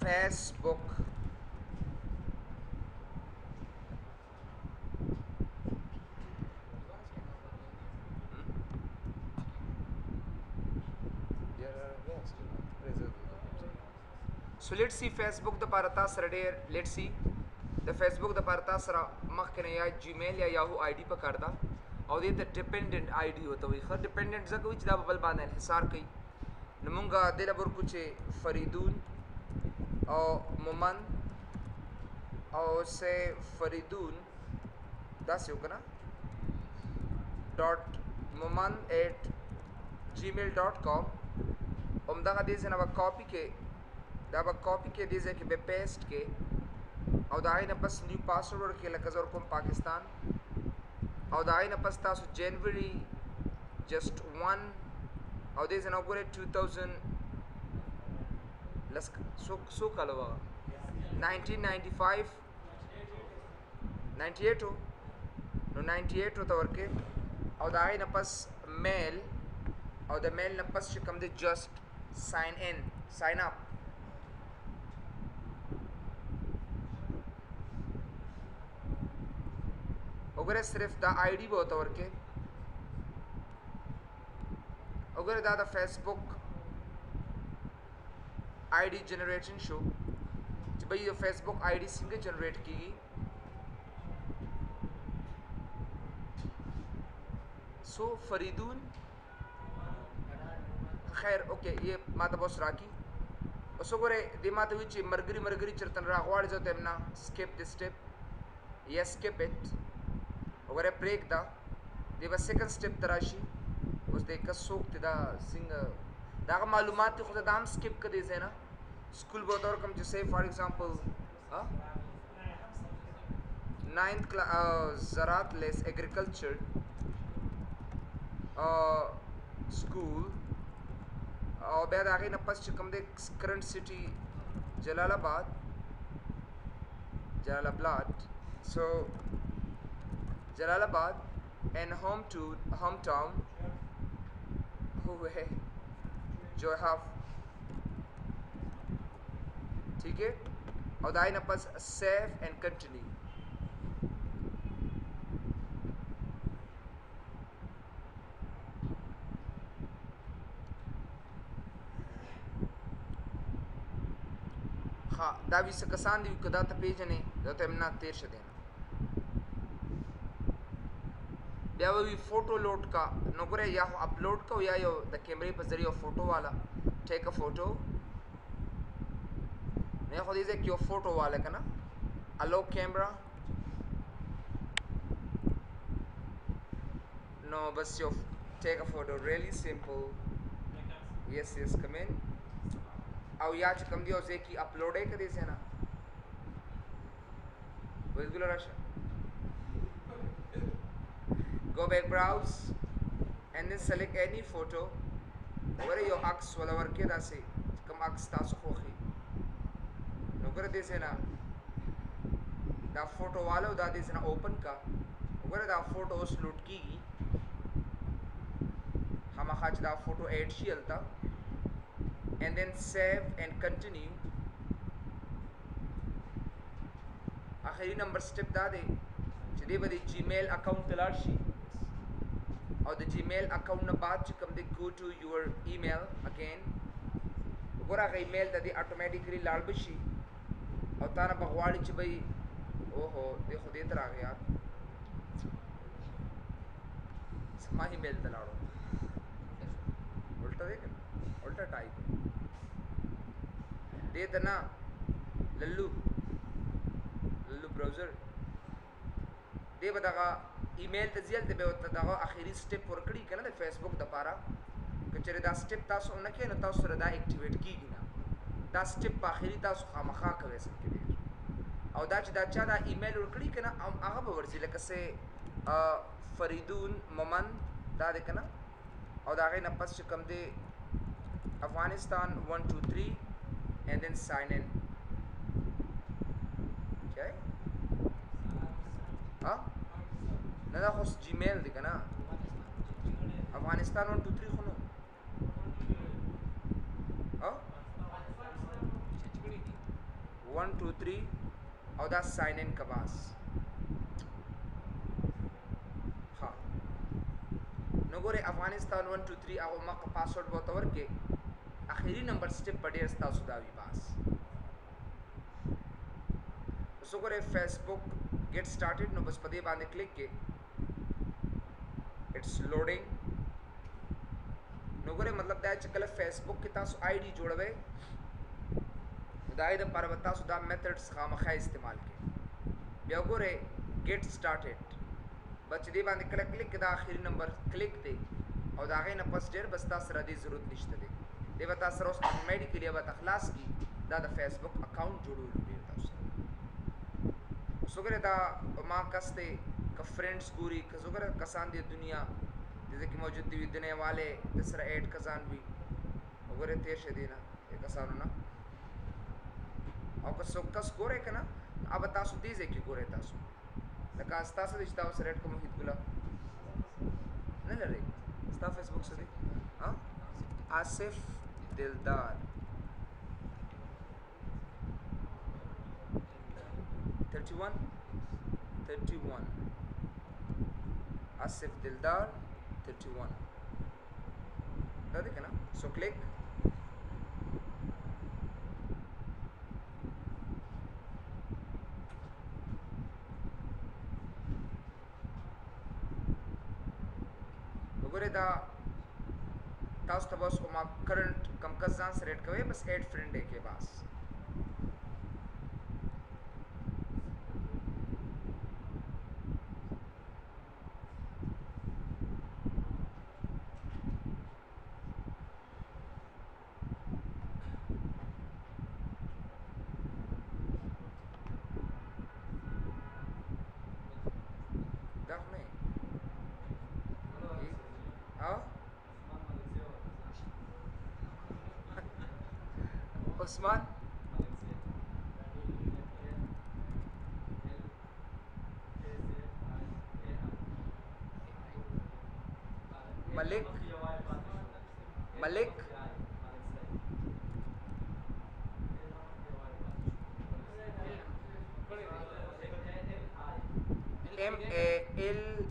Facebook so let's see Facebook the parata sare let's see the Facebook the parata sara makhne ya Gmail ya Yahoo ID pa karda او دې ته ډیپندنت آی ډي وته وي خو ډیپندنت ځکه وي چې دا په بل باندې انحصار کوي نو مونږه دې له ورکو چې فریدون او مومن او سه فریدون داسې وکړه .moman@gmail.com همدغه دې ځای نه به کاپي کې دا به کاپي کې دې ځای کې به پیسټ کې او د هغې نه پس نیو پاسورډ ورکړي لکه زه ورکوم پاکستان او د هغې نه پس تاسو جنوري جسټ 1 او دې ځای نه وګورئ 2000 لس څو کاله وه 1995 98 نو 98 ورته ورکړئ او د هغې نه پس میل او د میل نه پس چې کوم دی جسټ ساین ان ساین اپ وګوره صرف دا آی ډي به ورته ورکړې وګوره دا د فیسبوک آی ډي جنریټن شو چې بھئی د فیسبوک آی ډي څنګه جنریټ کیږي سو فریدون خیر اوکے یہ ماته بوس راکی اوس وګوره دې ماته وی چې مرګري چرته راغواړي زه ته نه سکپ د سټپ یا سکپ اټ وګوره بریک دا دی به سیکنډ سټپ ته راشي اوس د که څوک دی دا څنګه د هغه معلومات دي خو دا هم سکپ کړی ځای نه سکول به ورته ورکړم چې سی فار ایگزامپل 9th زراعت لیس ایګریکلچر سکول او بیا د هغې نه پس چې کوم دی کرنټ سټي جلال آباد سو جلال آباد and hometown हुए जो have ठीक है और दाई न पस save and continue हाँ دا भी सकसान दी कदा त पेज ने دا ته امنا تیر شدین بیا وی فوټو لوډ کا نو ګره یا اپلوډ کو یا یو د کیمرې په ذریعہ فوټو والا ټیک ا فوټو نه خو دې ځکه یو فوټو والا کنه الو کیمرا نو بس یو ټیک ا فوټو ریلی سمپل یس کم ان او یا چې کوم دی او ځکه اپلوډ یې کړی ځنه وګورئ راشه go back browse and then select any photo where your ax wala warke da se kam ax tasu khohi no gore dese na da photo wala da dese na open ka gore da photo us load ki hama khaj da photo add shi alta and then save and continue akhiri number step da de چې دی به د جیمیل اکاونټ ته لاړ شي او د جیمیل اکاونټ نه بعد چې کوم دی go to your email again وګوره هغه ایمیل ته دی اتوماتیکلی لاړ به شي او تا نه به غواړي چې بھئی اوهو دی خو دې ته راغی یار زما ایمیل ته لاړو الټا دی که الټا ټایپ دې ته نه للو براوزر دی به دغه ایمیل ته ځي هلته به ورته دغه اخري سټپ ورکړي که نه د فیسبوک دپاره که چېرې دا سټپ تاسو ونه کوئ نو تاسو سره دا اکټیویټ کېږي نه دا سټپ په اخري تاسو خامخا کوئ اصل کې ډېر او دا چې دا چا دا ایمیل ورکړي که نه هغه به ورځي لکه سې فریدون مومن دا دی که نه او د هغې نه پس چې کوم دی افغانستان 1 2 3 and then sign in okay نه دا خو جیمیل دی که نه افغانستان 1 2 3 خو نو 1 2 3 او دا ساين ان کباس ها نو ګوره افغانستان 1 2 3 هغه مکه پاسورډ به تور کې اخیری نمبر سټپ په ډیر تاسو دا وی باس سو ګوره فیسبوک get started نو بس پدې باندې کلیک کې it's loading نو ګوره مطلب دا چې کله فیسبوک کې تاسو آی ډي جوړوي دا د پر تاسو دا میتھډز خامخا استعمال کړئ بیا ګوره get started بچ دې باندې کله کلیک کې دا اخیری نمبر کلیک دی او دا غي نه پس ډیر بس تاسو را دي ضرورت نشته دی دی به تاسو اوس اتوماتیکلی به تخلاص کی دا د فیسبوک اکاؤنٹ جوړول دی تاسو سوګره دا ما کسته ک فرینډز ګوري ک سوګره کسان دی دنیا دې کې موجود دی دنیا والے د سره ایڈ کسان وی وګوره تیر شه دینا یک کسانو نه او که څوک کس ګوره کنه अब تاسو دې ځکه ګوره تاسو لکه تاسو د تاسو سره ایڈ کوم هیڅ ګلا نه لري تاسو فیسبوک سره ها آصف دلدار 31 آصف دلدار 31 دا دې کنه سو کلیک وګوره دا تاسو ته بس کومه کرنٹ کم کزان سره ایڈ کوي بس ایڈ فرینڈ ہے کے پاس دا نه عثمان ملک ملک MALK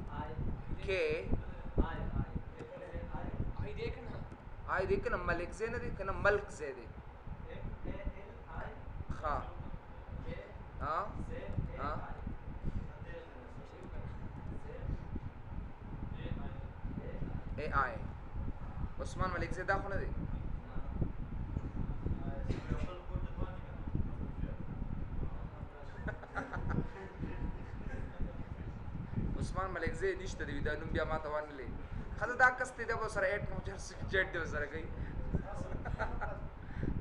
आई देखना मलिक से ना देखना मल्क से दे हाँ हाँ हाँ AI عثمان ملک से दाखव ना दे عثمان ملک से निश्चित दिविदा नुम्बिया माता वान ले خزه دا کس ته د سره ایټ موجر چټ دی سره گئی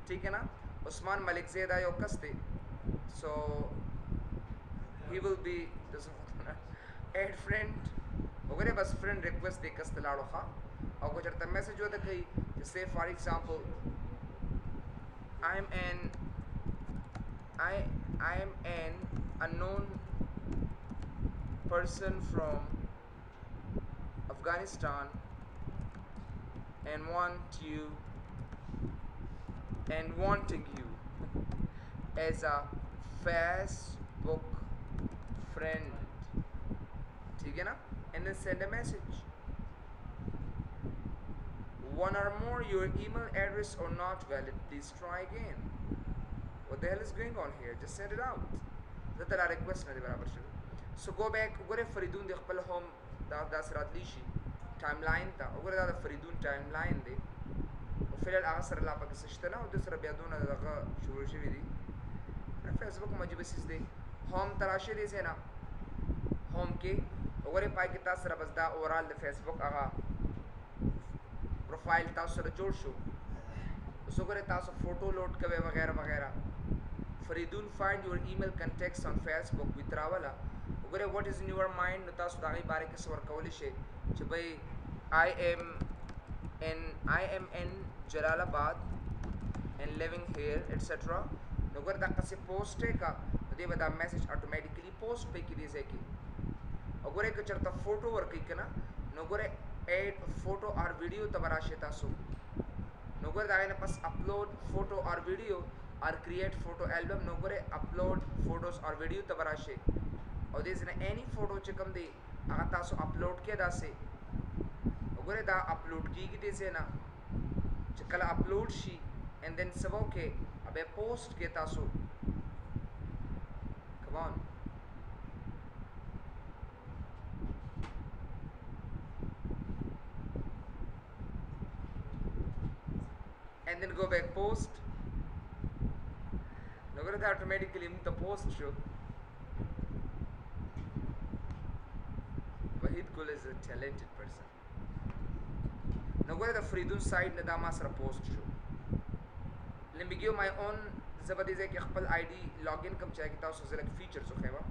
ٹھیک ہے نا عثمان ملک زید یو کس ته سو he will be ایڈ فرینڈ وګوره بس فرینڈ ریکویسٹ دې کس ته لاړو ښا او کو چرته میسج وته کوي چې say for example I am an unknown person from Afghanistan and wanting you as a Facebook friend. ठीक है ना? And then send a message. One or more, your email address or not valid. Please try again. What the hell is going on here? Just send it out. That the request na de barabar shud. So go back. Gore Faridun de khpal home دا سرات لیشي ټایم لاین ته وګوره دا د فریدون ټایم لاین دی او فعلا هغه سره لا پکې سشته نه او د سره بیا دونه دغه شروع شوي دي فیسبوک مجيب سیس دی هوم تراشه دي سینا هوم کې وګوره پای کې تاسو سره بس دا اورال د فیسبوک هغه پروفایل تاسو سره جوړ شو اوس وګوره تاسو فوټو لوډ کوي وغیرہ وغیرہ فریدون find your email contacts on Facebook وتراولا وګوره what is in your mind نو تاسو دا غي باره کې څور کول شي چې بھائی I am in Jalalabad and living here etc نو ګور دا څه پوسټ کا دې ودا میسج اتوماتیکلی پوسټ پې کې دي ځکه وګوره که چرته فوټو ور کوي کنه نو ګوره ایڈ فوټو اور ویډیو تبرا شي تاسو نو ګور دا نه پس اپلوډ فوټو اور ویډیو or create photo album no gore upload photos or video tabarashe او دې نه any photo چې کوم دی هغه تاسو upload کې داسې وګوره دا upload کیږي دې نه چې کله upload شي and then سبو کې ابه post کې تاسو come on and then go back post وګوره دا automatically موږ ته post شو Wahid Gul is a talented person. Now go to the Freedun side na da ma sara post show. Let me give my own zabadize ki khapal ID login kam chahe ki taso select features ho khaywa.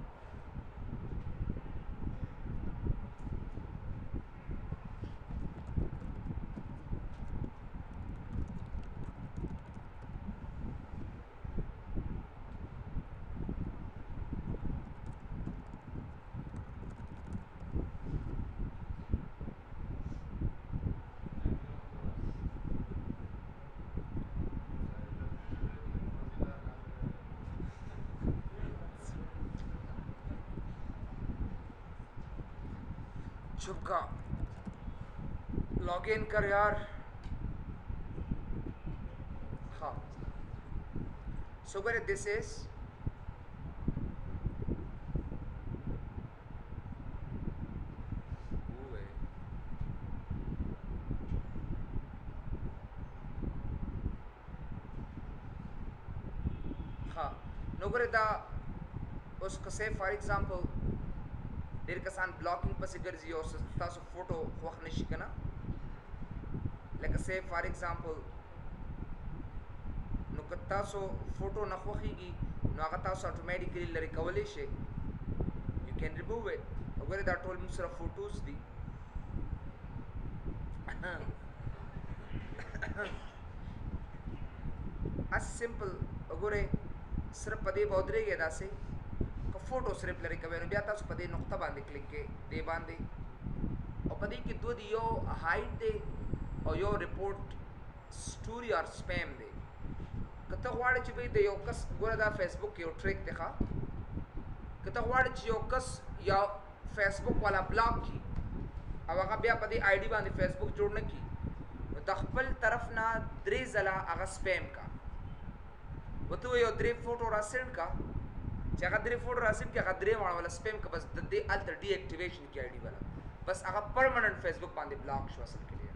चुप का log in कर यार हाँ so where this is हाँ no where the उसका say for example ډېر کسان بلاکینګ پسې ګرځي او تاسو فوټو خوښ نشي کنه لکه سه فار ایگزامپل نو که تاسو فوټو نه خوښیږي نو هغه تاسو اتوماتیکلی لري کولی شئ یو کین ریموو اټ وګوره دا ټول موږ سره فوټوز دي اس سمپل وګوره صرف په دې بودرېږي داسې فوټو صرف لري کوي نو بیا تاسو په دې نقطه باندې کلیک کې دی باندې او په دې کې دوه دی یو هایډ دی او یو ریپورټ سټوري اور سپیم دی کته غواړئ چې به د یو کس ګوره دا فیسبوک یو ټریک دی ښه کته غواړئ چې یو کس یا فیسبوک والا بلاک کی او هغه بیا په دې آی ډي باندې فیسبوک جوړ نه کی نو د خپل طرف نه درې ځله هغه سپیم کا وته یو درې فوټو را سند کا چې هغه درې فوټو راسم کې هغه درې وړه ولا سپیم که بس د دې الټر ډي اکټیویشن کې آی ډي والا بس هغه پرمننٹ فیسبوک باندې بلاک شو اصل کلیئر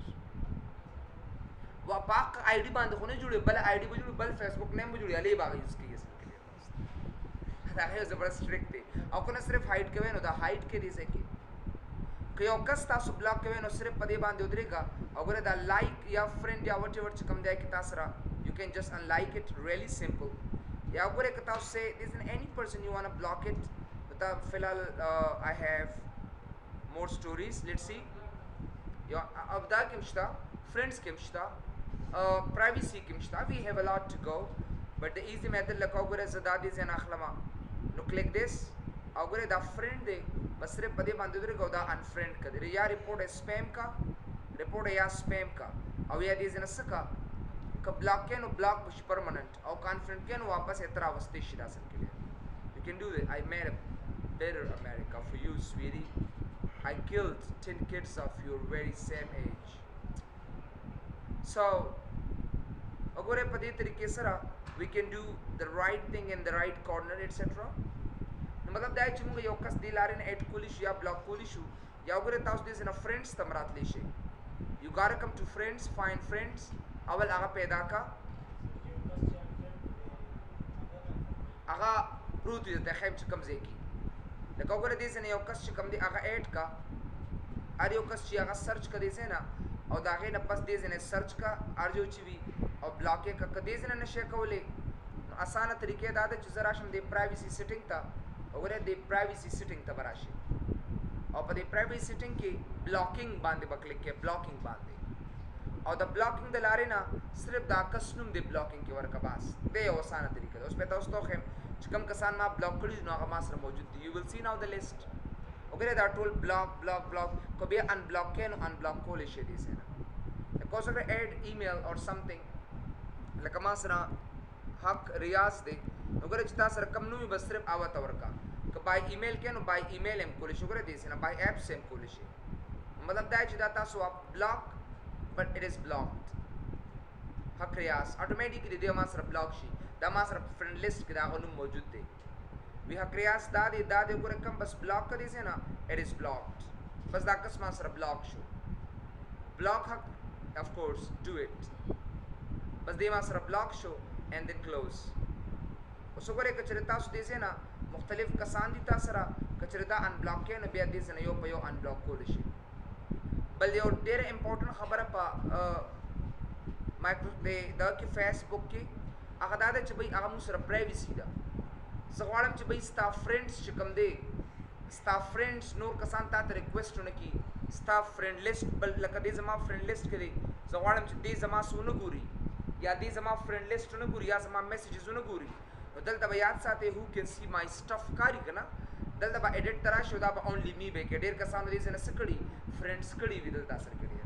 وا پاک آی ډي باندې خو نه جوړي بل آی ډي به جوړي بل فیسبوک نیم به جوړي علي باغ یوز کوي اصل کلیئر دا هي زبردست ټریک دی او کنه صرف هایډ کوي نو دا هایډ کې دي ځکه که یو کس تاسو بلاک کوي نو صرف په دې باندې ودرېږه او ګوره دا لایک یا فرند یا وټ ایور چې کوم دی کې تاسو را یو کین جسٹ ان لایک اٹ ریلی سمپل یا وګوره که تاسو say this is any person you want to block it but فلحال I have more stories let's see یا अब دا کې مشتا friends کې مشتا privacy کې مشتا we have a lot to go but the easy method لکه وګوره زدا دې زنه اخلمه نو click this او وګوره دا friend دی بس صرف په دې باندې درګو دا unfriend کړي یا report spam کا report یا spam کا او یا دې زنه سکا که بلاک کین او بلاک بش پرمننٹ او کانفرنٹ کین واپس اترا واستې شي داسن کې you can do it I made a better America for you sweetie I killed 10 kids of your very same age so وګوره په دې طریقې سره we can do the right thing in the right corner etc نو مطلب دا چې موږ یو کس دی لارین اډ کولی شو یا بلاک کولی شو یا وګوره تاسو دې نه فرندز تم راتلی شي you gotta come to friends find friends اول هغه پیدا کا هغه پروت دې ته خیم چې کم ځای کی لکه وګوره دې څنګه یو کس چې کم دی هغه اډ کا ار یو کس چې هغه سرچ کړي څه نه او دا غي نه پس دې څنګه سرچ کا ار جو چې وی او بلاک کا کدی څنګه نشه کولې اسانه طریقې دا د چې زرا شم دې پرایویسی سیټینګ ته وګوره دې پرایویسی سیټینګ ته براشي او په دې پرایویسی سیټینګ کې بلاکینګ باندې وکلیک کې بلاکینګ باندې او د بلاکینګ د لارې نه صرف دا کس نوم دی بلاکینګ کې ورکه بس دی یو اسانه طریقه ده اوس په تاسو ته خیم چې کوم کسان ما بلاک کړي نو هغه ما سره موجود دي یو ویل سی ناو د لیست وګوره دا ټول بلاک کو بیا ان بلاک کین ان بلاک کول شي دي سره لکه اوس اگر اډ ایمیل اور سمثینګ لکه ما سره حق ریاض دی وګوره چې تاسو رقم نو بس صرف اوت ورکا که بای ایمیل کینو بای ایمیل هم کول شي وګوره دې سره بای اپ سم کول شي مطلب دا چې دا تاسو بلاک بٹ اٹ از بلاکड حق ریاض اتوماتیکلی دې ما سره بلاک شي دا ما سره فرند لیست کې دا غو موجود دی وی حق ریاض دا دې وګوره کم بس بلاک کړي سي نه اٹ از بلاکड بس دا کس ما سره بلاک شو بلاک حق of course do it بس دې ما سره بلاک شو and then close اوس وګورئ کچره تاسو دې سه نه مختلف کسان دي تاسو سره کچره دا ان بلاک کې نه بیا دې سه نه یو په یو ان بلاک کول شي بل یو ډېر امپورټنت خبره په مایکرو دې دا کې فیسبوک کې هغه دا چې بھئی هغه مو سره پرایویسی ده زه غواړم چې بھئی ستا فرندز چې کوم دی ستا فرندز نور کسان ته ریکویسټونه کی ستا فرند لیست بل لکه دې زما فرند لیست کې دی زه غواړم چې دې زما سونه ګوري یا دې زما فرند لیست نه ګوري یا زما میسیجزونه ګوري نو دلته به یاد ساتي هو کین سی مای سټف کاری کنه دلته به ایډیټ ترا شو دا به اونلی می به کې ډیر کسانو دې سره سکړي فرندز کړي وی دلته اثر کړي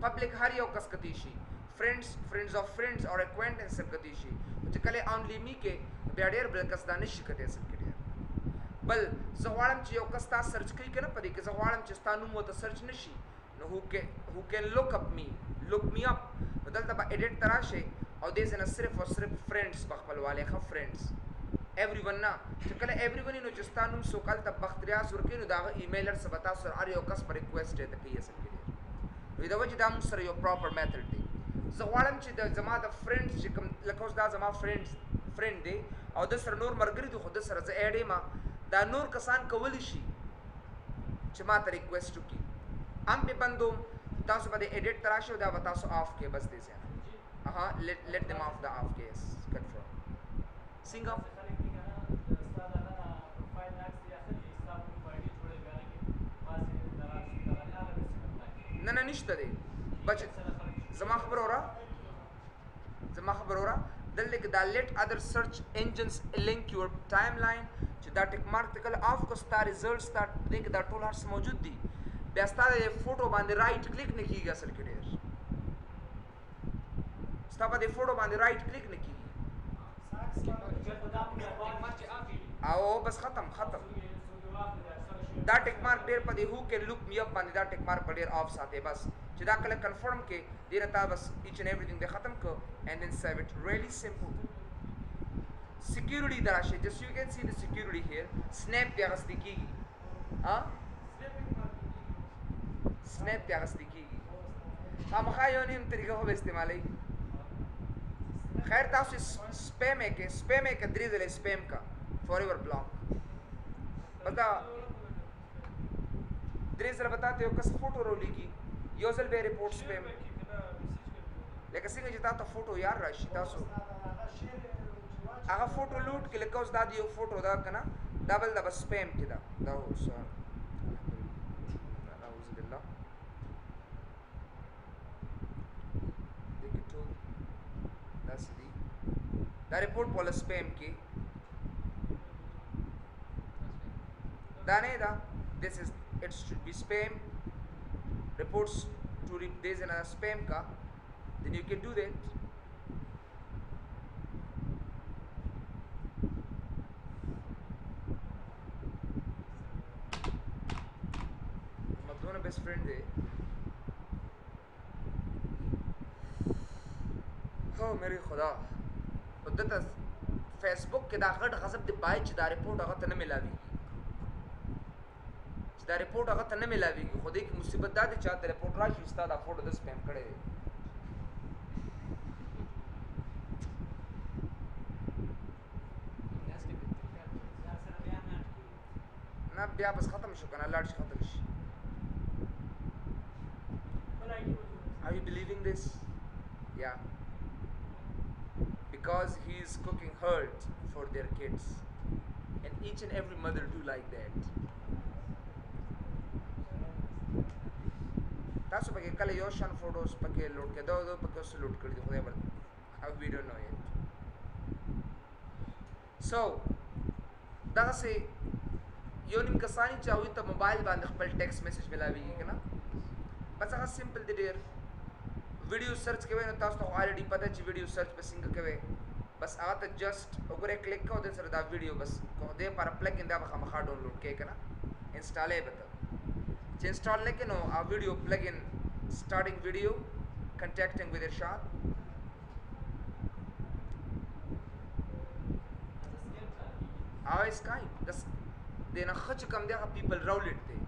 پبلک هر یو کس کتی شي فرندز اف فرندز اور اکوینټنس سره کتی شي چې کله اونلی می کې بیا ډیر بل کس دا نشي کته اثر کړي بل زه غواړم چې یو کس تاسو سرچ کوي کنه پدې کې زه غواړم چې ستاسو نوم وته سرچ نشي نو هو کین لوک اپ می اپ دلته به ایډیټ تراشه او دې نه صرف او صرف فرندز بخپلواله خو فرندز ایوری ون نه چې کله ایوری ون نو چې ستاسو نوم سو کال ته بختریاز ورکې نو دا ایمیلر سره تاسو سره هر یو کس پر ریکویسټ ته کوي اصل کې نو دا وجه دا موږ سره یو پراپر میتھډ دی زه غواړم چې د زما د فرندز چې کوم لکه اوس دا زما فرند دی او د سره نور مرګري دي خو د سره زه اډې ما دا نور کسان کولی شي چې ما ته ریکویسټ وکړي ام په بندوم تاسو به ایډیټ تراشو دا به تاسو آف کې بس دې ځه let them off the off case confirm sing off نه نشته دی بچ زما خبر اورا دلته کې دا let other search engines link your timeline چې دا ټیک مارک تکل اف کو ستا ریزلټس تا دې کې دا ټول هرڅ موجود دي بیا ستاسو فوټو باندې رائټ کلیک نه کیږي اصل کې ډیر ستاسو باندې فوټو باندې رائټ کلیک نه کیږي او بس ختم دا ټیک مارک ډیر په دې هو کې لوک می اپ باندې دا ټیک مارک په ډیر اف ساتي بس چې دا کله کنفرم کې ډیر تا بس ایچ اینڈ ایوریثینګ دې ختم کو and then save it really simple security دراشه just you can see the security here snap بیا غستی کیږي ها snap بیا غستی کیږي هم خایو نیم طریقه هو استعمالي خیر تاسو سپیم کې درې ځله سپیم کا forever block پتا درې ځله بتاته یو کس فوټو رولېږي یو ځل به ریپورټ سپیم لکه څنګه چې تاسو فوټو یار راشي تاسو هغه فوټو لوټ کې لکه اوس دا دی یو فوټو دا کنه ډبل دا بس سپیم کې دا اوس اعوذ بالله دغه داس دی دا ریپورټ پول سپیم کې دا نه دا this is it should be spam reports to this in a spam ka then you can do that my best friend there oh मेरे खुदा उदत फेसबुक के दा घट غضب دی پای چې دا ریپورټ هغه ته نه ملاوي دا ریپورټ هغه ته نه ملاويږي خو دې کې مصیبت دا دی چې دا ریپورټ راشي استاد دا فوټو د سپیم کړي نه بیا بس ختم شو کنه لاړ شي ختم شي are you believing this yeah because he is cooking hurt for their kids and each and every mother do like that تاسو پکې کله یو شان فوټوز پکې لوډ کړو دو پکې اوس لوډ کړی دی خدای بل how we don't know it so دا سه یو نیم کسانی چاوي ته موبایل باندې خپل ټیکسټ میسج ملاويږي کنه بس هغه سمپل دی ډیر ویډیو سرچ کوي نو تاسو ته already پته چې ویډیو سرچ په څنګه کوي بس هغه ته جست وګوره کلیک کو د سره دا ویډیو بس کو دې پر پلگ ان دا خامخا ډاونلوډ کې کنه انسټالې به ته چې انسټال نه کینو ا ویډیو پلگ ان starting video contacting with Irshad او Skype دس دینه خچ کم دی people roulette دی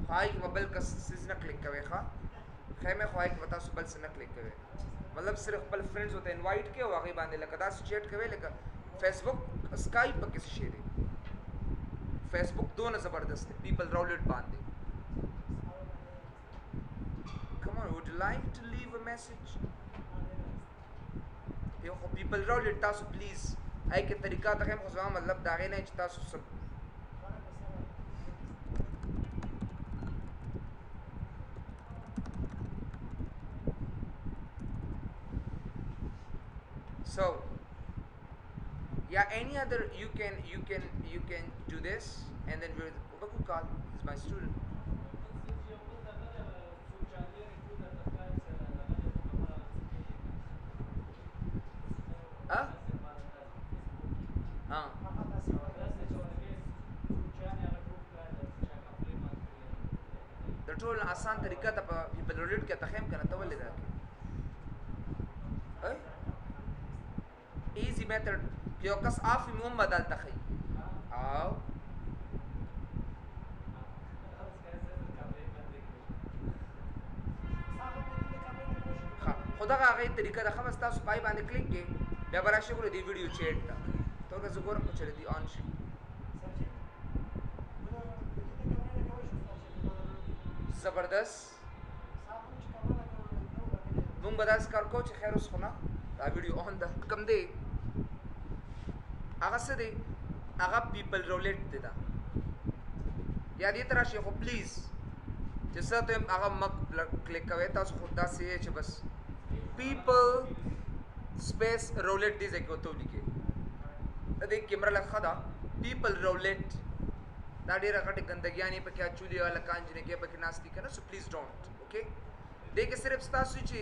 خای موبایل کا سیز نه کلیک کوي ښا خیمه خای کی بتا سو بل سے نه کلیک کوي مطلب صرف خپل فرینډز ہوتے انوائٹ کې واغې باندې لکه دا چیټ کوي لکه فیسبک Skype په کیسه شي دی فیسبک دونه زبردست دی people roulette باندې come on would you like to leave a message یو خو people roulette تاسو پلیز آی کې طریقہ ته هم خو مطلب دا غي نه چې تاسو سب so yeah any other you can do this and then we'll call is my student huh د ټول آسان طریقه ته په people roulette کې تخیم کنه ته ولې راکې easy method یو کس آفی موم بدل تخی او خدا هغه طریقه د خمس تاسو پای باندې کلیک کې بیا براشي ګورې دی ویډیو چیټ تا تو که زګور کو چره دی آن شي زبردست مونږ به داس کار کو چې خیر اوس خو نه دا ویډیو اون ده کم دی هغه څه دی هغه people roulette دی دا یا دې تر شي خو پلیز چې څه ته هغه مک کلیک کوي تاسو خود دا سي چې بس people space roulette دې ځکه وته ولیکي دې کیمرا لخوا دا people roulette دا ډیره غټه ګندګیانی په کې چولي والا کانجنه کې په کې ناشتي کنه سو پلیز ډونټ اوکے دې کې صرف تاسو چې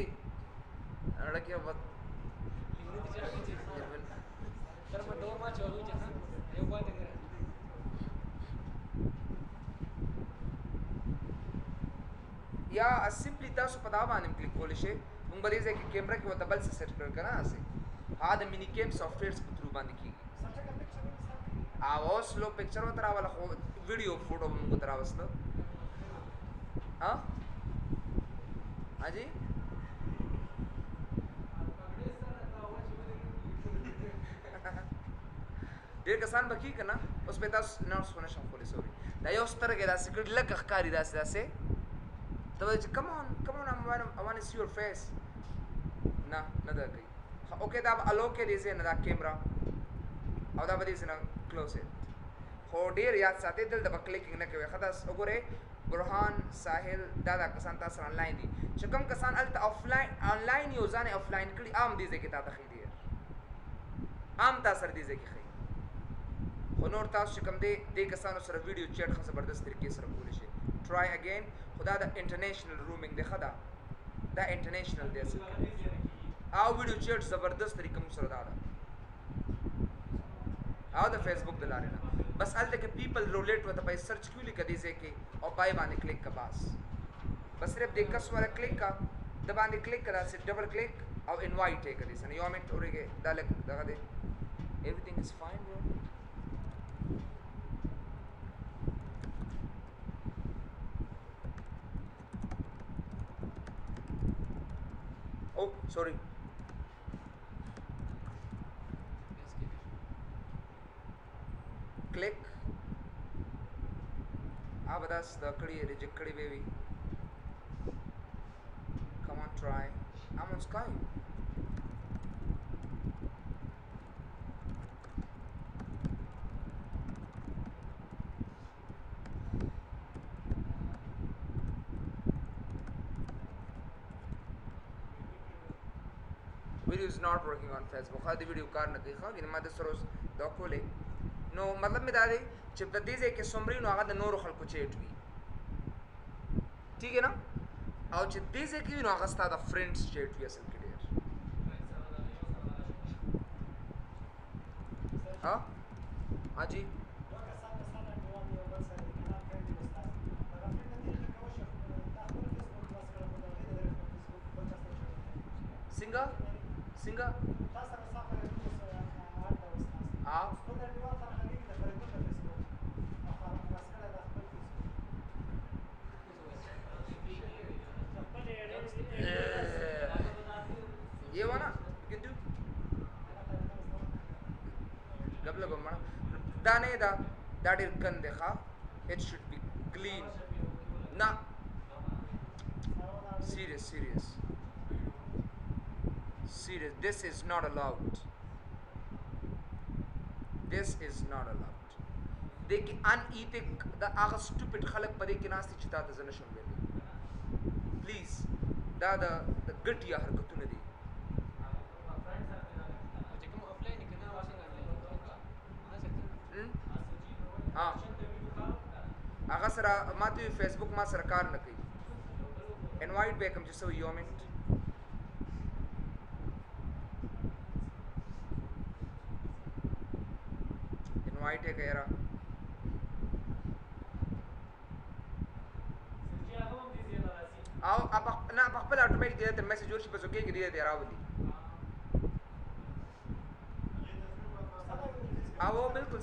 اړکه وخت درمه دور ما چالو چې ها یو باندې یا سمپلی تاسو په دا باندې کلیک کول شي مونږ به دې کې کیمرا کې وته بل څه سیټ کړ کنه اسه ها د مینی کیم سافټویرز په تھرو باندې کیږي اوس لو پکچر وتر والا خو ویډیو فوټو موږ تر واستو ها اجي ډیر کسان بکی کنه اوس به تاسو نوټس ونه شم کولای سوري دا یو سترګه دا سکرټ لکه ښکاری دا سه ته چې کم اون I want to see your face نه دا کوي اوکې دا الو کې دې نه دا کیمرا او دا به دې نه کلوز اټ خو ډیر یاد ساتي دل د کلیکینګ نه کوي خلاص وګوره برهان ساحل دا کسان تاسو آنلاین دي چې کوم کسان الته آنلاین یو ځان آفلاین کړي عام دي ځکه تاسو خېدي عام تاسو دې ځکه خې خو نور تاسو کوم دې کسانو سره ویډیو چیټ خو زبردست طریقې سره کولی شي ټرای اگین خدا دا انټرنیشنل رومینګ دی خدا دا انټرنیشنل دی اصل او ویډیو چیټ زبردست طریقه مو سره دا او د فیسبوک د لارې نه بس الته کې people roulette وته په سرچ کیو لیکه دي ځکه او پای باندې کلیک کا بس صرف د کس ولا کلیک کا د باندې کلیک کرا سي ډبل کلیک او انوایټ یې کړی سن یو منټ اورګه دا لک دغه دی everything is fine bro oh sorry click abdas the kadi reject kadi baby come on try I'm on Skype video is not working on Facebook خاطر video کار نه کوي خو ګنې ما د سروس دا کولې نو مطلب مې دا دی چې په دې ځای کې سمري نو هغه د نورو خلکو چیټ وي ٹھیک ہے نا او چې دې ځای کې نو هغه ستاسو د فرندز چیټ وي اصل کې ډېر ها ها جی څنګه څنګه ها ये वाला you can do قبل بمنا دانه دا that is gande kha it should be clean na serious this is not allowed देखिए अनइथिक द आगा स्टूपिड खलक पदे के नास्ती चिता द जन शम वेली प्लीज दा द गटिया हरकतुने दी हाँ आगा सरा मातु फेसबुक मा सरकार न कई इनवाइट बेकम जिसो योमेंट इनवाइट है कह रहा आओ अब ना पहले ऑटोमेटिक दे देते मैसेज और शिप सो के दे दे रहा होती आओ बिल्कुल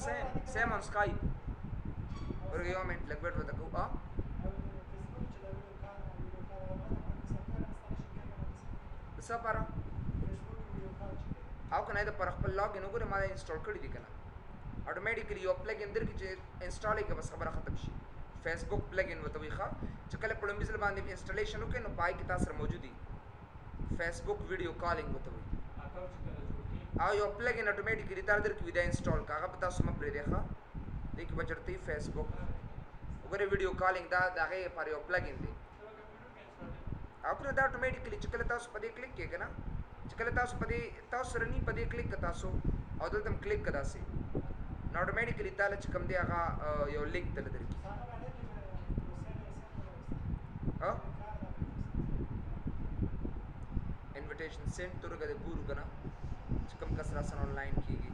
सेम ऑन स्काइप और योमेंट लगवेट बता को आ सब para आओ कने द पर खपल लॉग इन वګوره ما इंस्टॉल کړی دی کنه ऑटोमेटिकली यो प्लग इन در کې इंस्टॉल کې بس خبره ختم شي फेसबुक प्लग इन وته وی ښه چې کله په لومړي ځل باندې انسټالیشن وکړي نو پای کې تاسو سره موجودي फेसबुक ویډیو کالینګ وته وی आओ यो प्लग इन ऑटोमेटिकली तार در کې ودا इंस्टॉल کاغه پتا سم پرې دی ښه देखिए बचड़ती फेसबुक वगैरह वीडियो कॉलिंग दा गए पर यो प्लग इन दे आपने दा ऑटोमेटिकली चकले तास पदे क्लिक किए ना चकले तास पदे तास रनी पदे क्लिक करता सो और तुम क्लिक करा से ना ऑटोमेटिकली ताले चकम दे आगा यो लिंक तले दर की हां इनविटेशन सेंड तो रगा दे पूरू कना चकम कसरा सन ऑनलाइन कीगी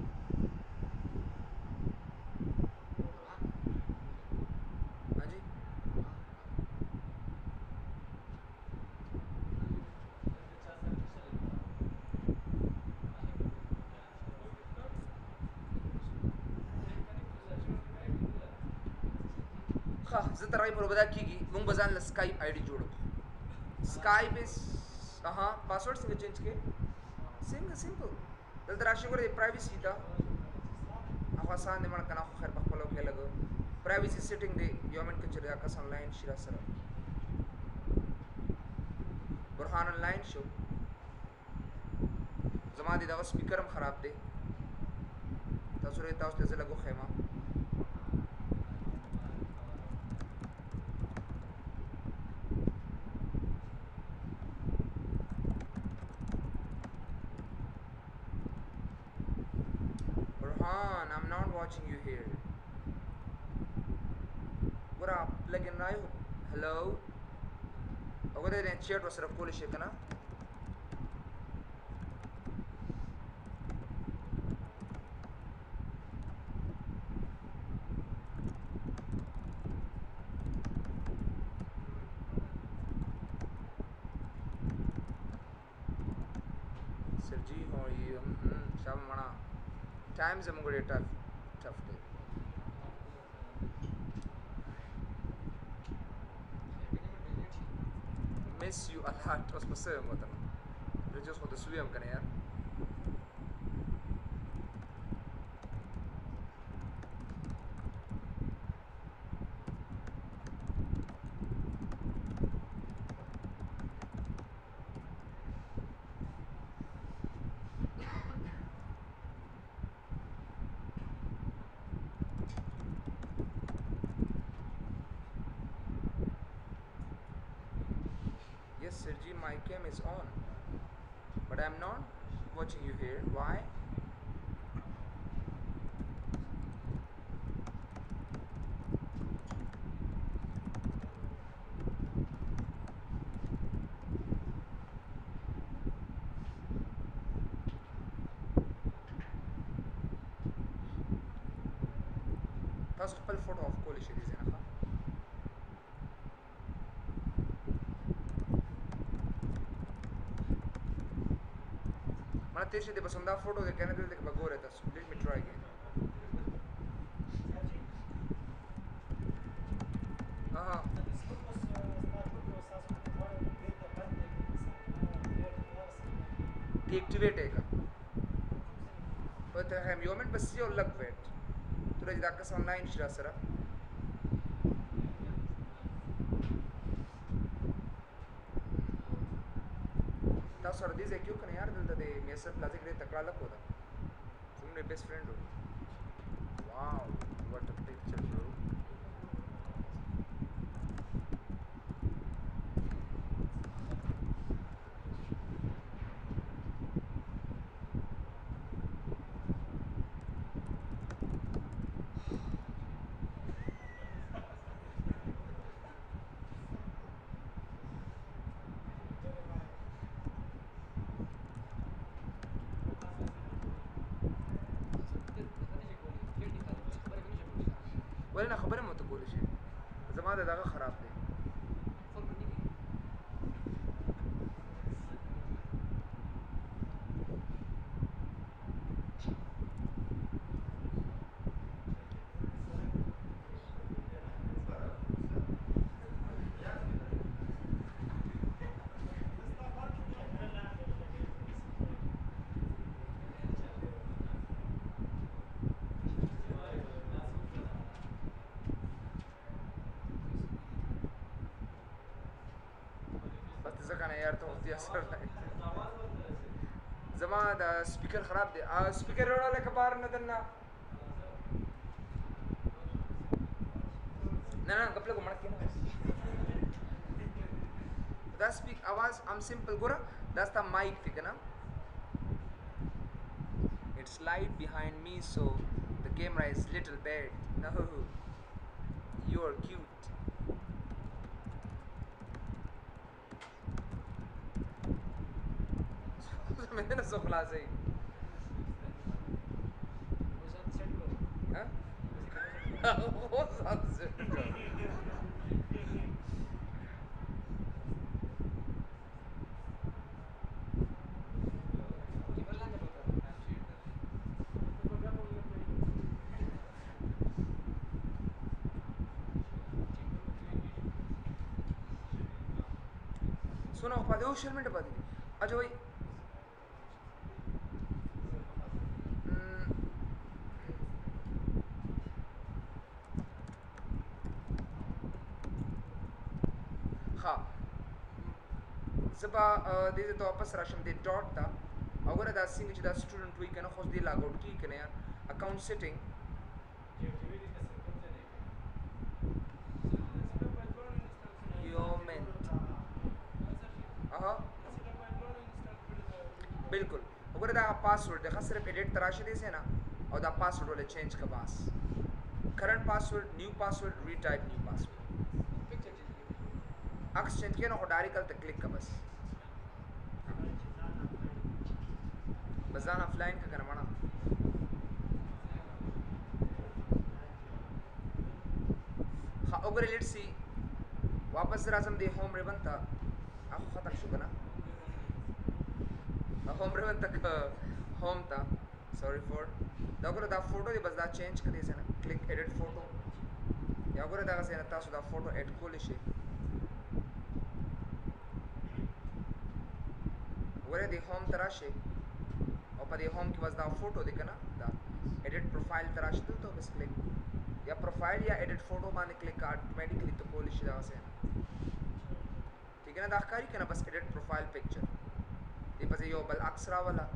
زه تر په ودا کیږي مونږ بزان ل سکایپ آی ډی جوړو سکایپ اس ها پاسورډ څنګه چینج کې سمپل دلته راشي ګورې پرایویسی تا هغه آسان دی مړ کنه خو خیر په خپل کې لګو پرایویسی سیټینګ دی یو منټ کې چریا کا آنلاین شیرا سره برهان آنلاین شو زما دي دا سپیکرم خراب دی تاسو ته لګو خیمه I'm not watching you here. What up? Plug in right? Hello? Over there in chat was a cool shit, na? Sergi, how are you? Shamana. Times I'm going to tough day. Miss you a lot. Was passer मतलब. Just for the swim करने यार. Yes, Sergi, my cam is on, but I'm not watching you here. Why? تاسو خپل فوټو اف کولی شئ دې ځای نه ښه مړه تېر شي دې بس همدا فوټو دی که نه دلته کې به ګورئ تاسو لیټ می ټرای اګین D activate है but هم یو منټ بس یو لګ ویټ تر دې دا کس آنلاین شي را سره تاسو سره دې ځای کې وکنه یار دلته د میسر پلازا کې تکړه لکو ده زموږ بیسټ فرینډ و واو what a picture bro ولې نه خبره مو ته کولی شي زما د دغه خراب دی ځکه نه یار ته وختي اثر دی زما د سپیکر خراب دی سپیکر وړه لکه بار نه دننه نه نه کپله کو مړه کېنه دا سپیک आवाज ام سمپل ګوره دا ستا مایک دی که نه it's light behind me so the camera is little bad no you are cute मैंने ना सो खलास है वो साथ से सुनो पादे वो शर्मिंदा पादे अच्छा भाई زبا دې ته واپس راشم دې ډاټ ته وګوره دا څنګه چې دا سټوډنټ وي کنه خو دې لاګ آوټ کیږي کنه یار اکاونټ سیټینګ یو منټ بالکل وګوره دا پاسورډ د خاص صرف ایډیټ تراشه دي سه نه او دا پاسورډ ولې چینج کا باس کرنٹ پاسورډ نیو پاسورډ ریټایپ نیو پاسورډ اکس چینج کیا نو ډایرکټ ته کلیک کا بس بزان افلاین کا کرمانا ها وګوره لیټس سی واپس راځم دی هوم ریبن ته اخو ختم شو کنه هوم ریبن تک هوم تا سوري فور دا وګوره دا فوټو دی بس دا چینج کړئ سره کلیک ایډیټ فوټو یا وګوره دا څنګه تاسو دا فوټو ایډ کولی شئ وګوره دی هوم ته راشئ او په دې هوم کې بس دا فوټو دی کنه دا ایډیټ پروفایل ته راشئ ته بس کلیک یا پروفایل یا ایډیټ فوټو باندې کلیک اتوماتیکلی ته کولی شئ دا څنګه ٹھیک ہے نا دا ښکاري کنه بس ایډیټ پروفایل پکچر دی پس یو بل عکس راولا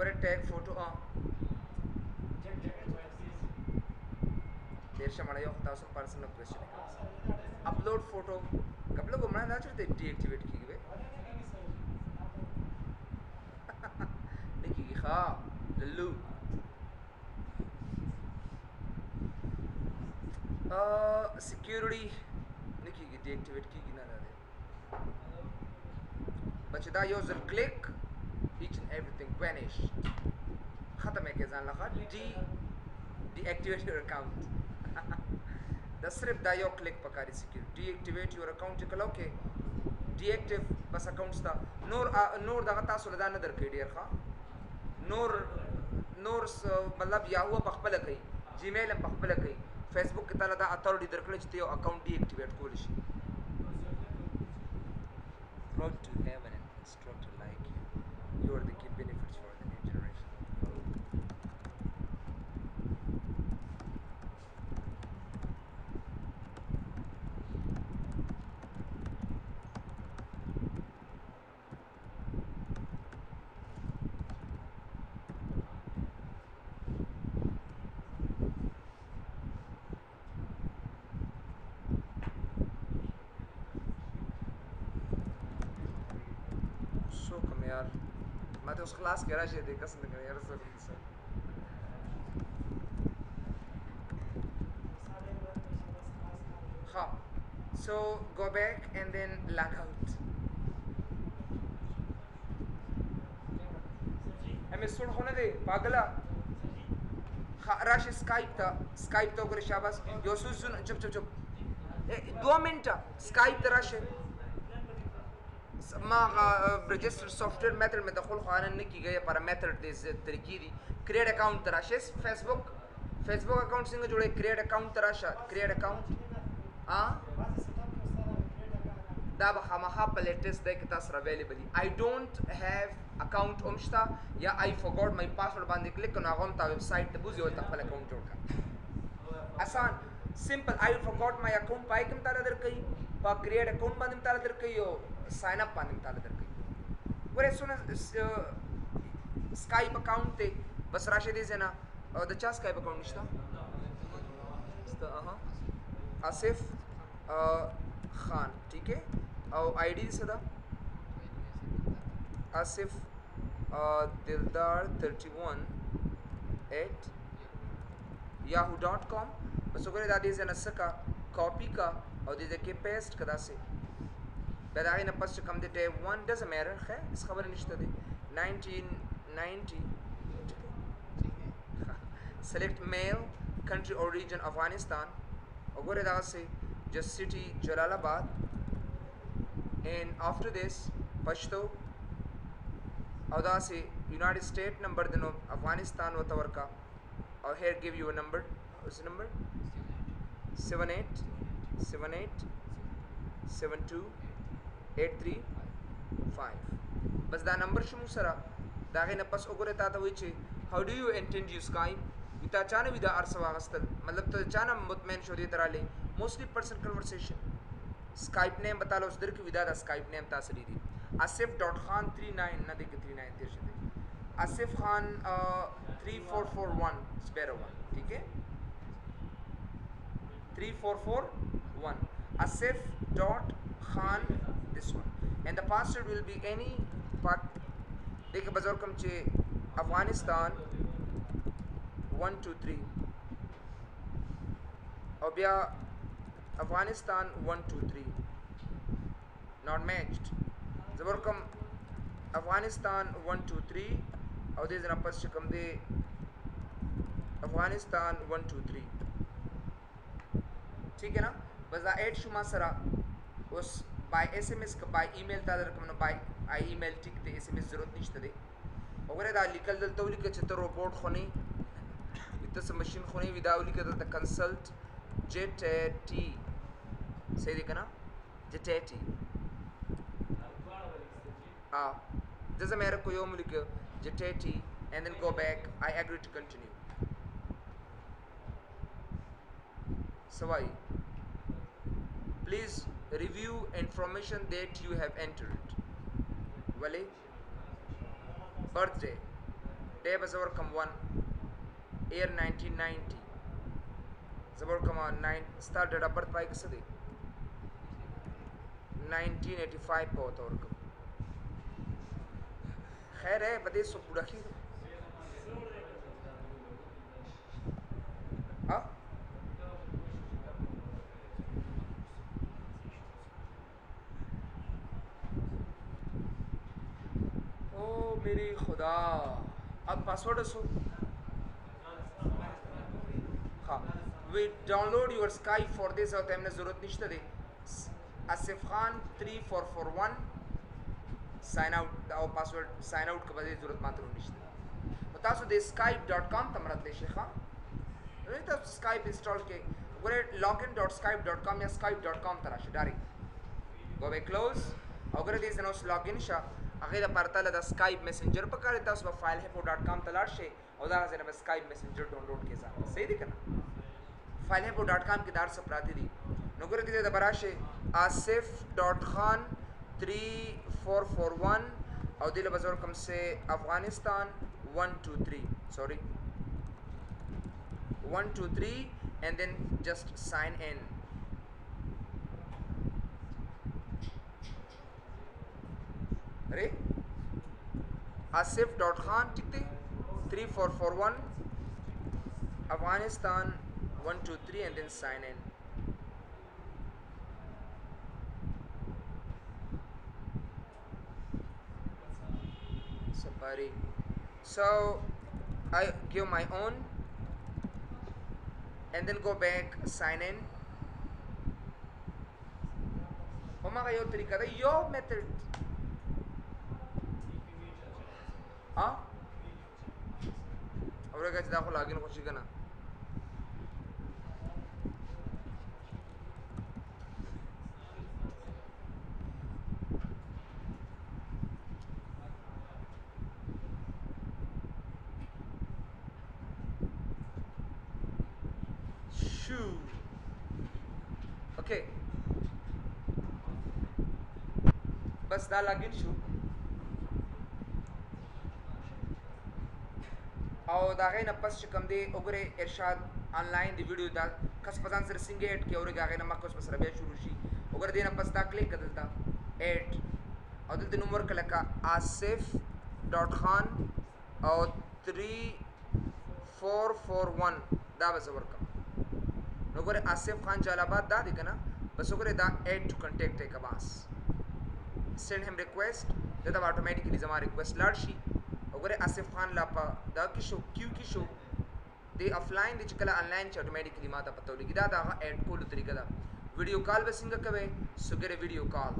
وګوره ټیګ فوټو دیر شه مړه یو تاسو پرسنل کوېسچن اپلوډ فوټو کپلو ګمړه نه چرته ډي ایکټیویټ کیږي نکیږي ښا للو سکیورټي نکیږي ډي ایکټیویټ کیږي نه ده بچ دا یو ځل کلیک each and everything vanished ختم है के जान लगा deactivate your account دا صرف دا یو کلیک پکاري سکیورټي ډیاکټیویټ یور اکاونټ کله اوکې ډیاکټیو بس اکاونټ ستا نور دغه تاسو له دا نه درکې ډیر ښه نور مطلب یاهو په خپل کوي جیمیل په خپل کوي فیسبوک کې تعالی دا اتھورټي درکړي چې یو اکاونټ ډیاکټیویټ کول شي proud to have an instructor like you you are the key benefits for the new generation ما ته اوس خلاص کې راشي دې کس نه کوي ارسل ها so go back and then log out هم سړخونه دي پاگلا راشي سکایپ ته وګورئ شاباس یو څه چپ 2 منټه سکایپ ته راشي ما رجسٹر سافٹ ویئر میتھڈ میں دخول خوانا نہیں کی گئی پر میتھڈ دے طریقے دی کریٹ اکاؤنٹ تراشے فیس بک اکاؤنٹ سنگھ جوڑے کریٹ اکاؤنٹ تراشا کریٹ اکاؤنٹ دا بخامخا په لیټسټ دی کې تاسو اویلیبل دي آی ډونټ هاف اکاؤنٹ اومشتا یا آی فورګوټ مای پاسورډ باندې کلیک کنه هغه تا ویب سایټ ته بوزي او خپل اکاؤنٹ جوړ کړه آسان سمپل آی فورګوټ مای اکاؤنٹ پای کوم تعالی درکې په کریټ اکاؤنٹ باندې تعالی درکې او sign up باندې تعالی درکې ګوره سونه سکایپ اکاؤنٹ ته بس راشه دي زنه او د چا سکایپ اکاؤنٹ نشته آصف خان ٹھیک ہے او آئی ڈی صدا آصف دلدار 31@yahoo.com بس وګورئ دا دې زنه سکا کاپی کا او دې کې پیسټ کدا سي بیا دا غینه پس کم دې ټیب 1 ډز میرر خیر اس خبر نشته دی 1990 select male country origin Afghanistan وګورئ دا سي just city Jalalabad and after this پښتو او دا سي United States number دنو Afghanistan و تورکا or here give you a number what's the number 78787283 بس دا نمبر شمو سره دا غینه پس وګوره تا ته وی چې how do you intend use Skype تا چانه وی دا ارسو واغستل مطلب ته چانه مطمئن شو دې تراله موستلی پرسنل کنورسیشن Skype name بتا له اوس در کې ودا دا Skype name تاسو لري asif.khan39 نه دې کې 39 تیر شته asif khan 3441 spare one ठीक है 3441 asif.khan this one and the password will be any देखिए बजर कम चे Afghanistan 123 और बिया Afghanistan 123 not matched जबर कम Afghanistan 123 और दे जना पस कम दे Afghanistan 123 ठीक है ना बस दा 8 शुमा सरा उस बाय SMS का बाय ईमेल ता रकम न बाय आई ईमेल टिक ते SMS जरूरत नشته दे وګوره دا لیکل دلته ولیکه چې ته روبوټ خونی ته سم ماشين خونی ودا ولیکه دلته کنسلټ JTT صحیح دی کنه JTT जैसे मेरे को यो मिल गया JTT and then go back I agree to continue Sawai please review information that you have entered Wale birthday day bazawar kam 1 year 1990 zabor kam 9 start date of birth pai kisade 1985 po tor kam خیر ہے بدے سو پورا کی ہاں او میری خدا अब पासवर्ड सो हाँ we download your Skype for this और हमने ज़रूरत नहीं दे आसिफ खान 3441 sign out और password sign out के बाद ज़रूरत मात्र नहीं दे बताओ दे skype.com तमरत ले शेखा नहीं तो Skype इंस्टॉल के वो login.skype.com या skype.com तरह से डारी go back close अगर दे जनो login शा अगर परता लदा Skype messenger पकड़े तो उस फाइल है .com तलाश से और दाह से ना Skype messenger डाउनलोड के साथ सही दिखना फाइल है .com की दार से प्राती दी नौकरी की दबरा से आसिफ.खान 3441 और दिल बज़ौर कम से अफगानिस्तान 123 sorry 123 and then just sign in अरे आसिफ.खान ठीक थे 3441 Afghanistan 123 and then sign in Safari so I give my own and then go back sign in Oma kayo trika da yo method हाँ और अगर जदा को लॉगिन खुशी करना शू ओके बस दा लॉगिन शू और दागे न पस कम दे ओगरे इरशाद ऑनलाइन दी वीडियो दा कस पसान सर सिंगे ऐड के और गागे न मक्कस बस रबिया शुरू शी ओगरे दे न पस दा क्लिक कर देता ऐड और दिल नंबर का लगा आसिफ.खान और 3441 दा बस वर्क ओगरे आसिफ खान जलालाबाद दा दिखना बस ओगरे दा ऐड टू कांटेक्ट है Kawas send him request that automatically zama request large अगर आसिफ खान लापा दा की शो क्यू की शो दे ऑफलाइन दे चकला ऑनलाइन च ऑटोमेटिकली माता पता लगी दा दा ऐड कोल तरीका दा वीडियो कॉल बसिंग कवे सुगरे video call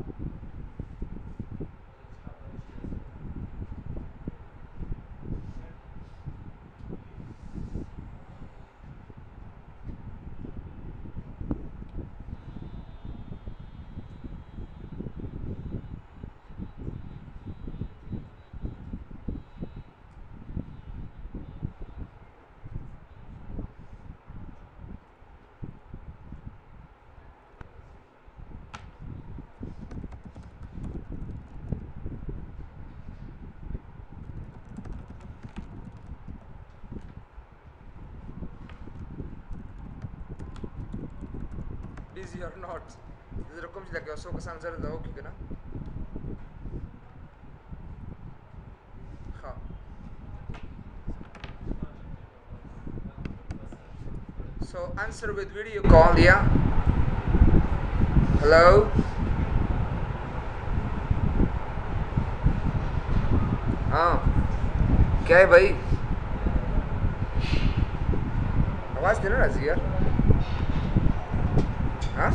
busy or not इधर रकम से लगे उसको कसान जरा दो की करना हाँ so answer with video call yeah hello हाँ क्या है भाई आवाज देना राजी यार हाँ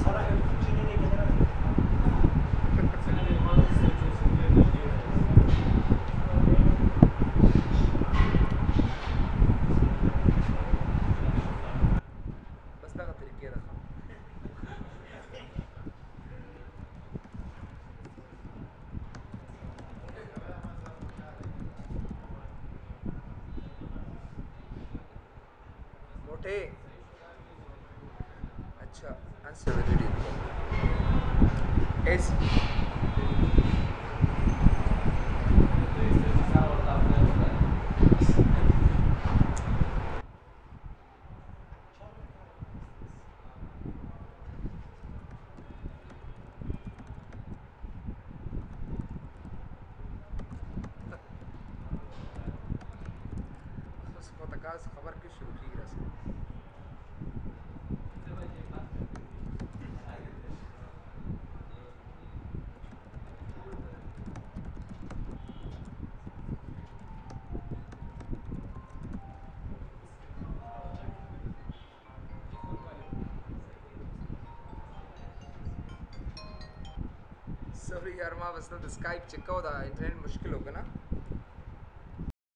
मोटे अच्छा आंसर वीडियो ऐसे खबर की शुरू की سوري یار ما بس ته د سکایپ چې کو دا انټرنیټ مشکل وکنه